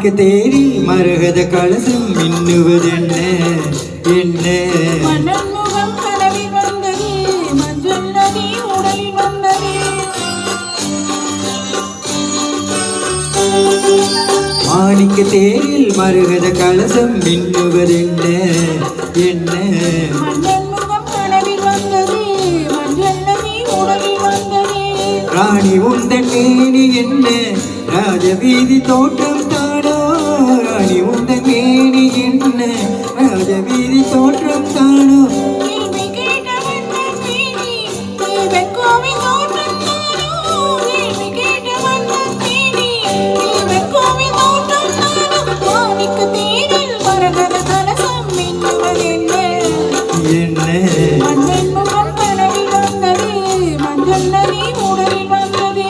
மாணிக்க தேரில் மரகத கலசம் மின்னுவதென்ன என்ன மன்னன்முகம் கனவில் வந்தது மஞ்சள் நதி உடலில் வந்தது மாணிக்க தேரில் மரகத கலசம் மின்னுவதென்ன என்ன மன்னன்முகம் கனவில் வந்தது மஞ்சள் நதி உடலில் வந்தது ராணி உந்தன் மேனி என்ன ராஜவீதி தோற்றம் தானோ ராணி உந்தன் மேனி என்ன ராஜவீதி தோற்றம் தானோ கேள்வி கேட்ட மன்னன் மேனி வெண்கோவில் தோற்றம் தானோ கேள்வி கேட்ட மன்னன் மேனி வெண்கோவில் தோற்றம் தானோ மாணிக்க தேரில் மரகத கலசம் மின்னுவதென்ன என்ன மன்னன் முகம் கனவில் வந்தது மஞ்சள் நதி உடலில் வந்தது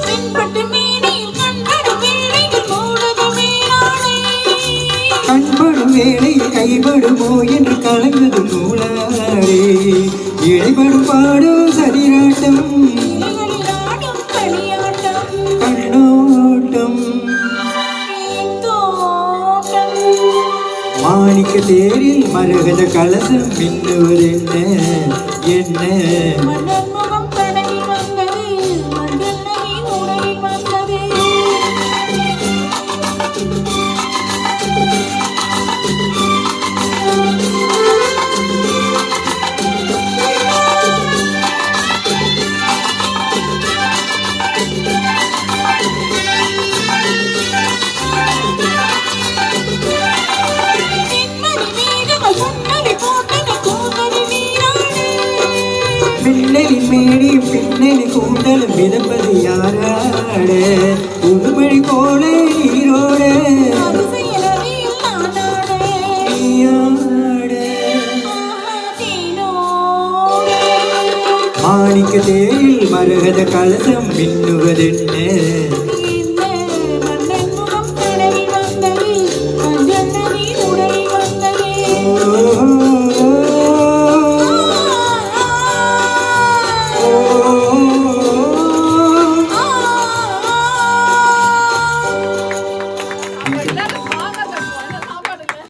பின்பட்டு மேனியில் கண்படும் வேளையில் மூடுது மேலாடை கண்படும் வேளையில் கைபடுமோ என்று கலங்குது நூலாரே இடைபடும் பாடும் சதிராட்டம் இலைகளில் ஆடும் களியாட்டம் கண்ணோட்டம் தோட்டம் மாணிக்க தேரில் மரகத கலசம் மின்னுவதென்ன என்ன மன்னன் முகம் கனவில் வந்தது மஞ்சள் நதி உடலில் வந்தது தென்மதி மேகங்கள் பொன்னடி போட்டன கூந்தலி நீராடு பின்னலின் மேடி பின்னணி கூண்டலும் மிதப்பது யாராட உடுமழி போல நீரோட அதிசய நதியில் நானாட நீயாட தேனோடு மாணிக்க தேரில் மரகத கலசம் மின்னுவதென்ன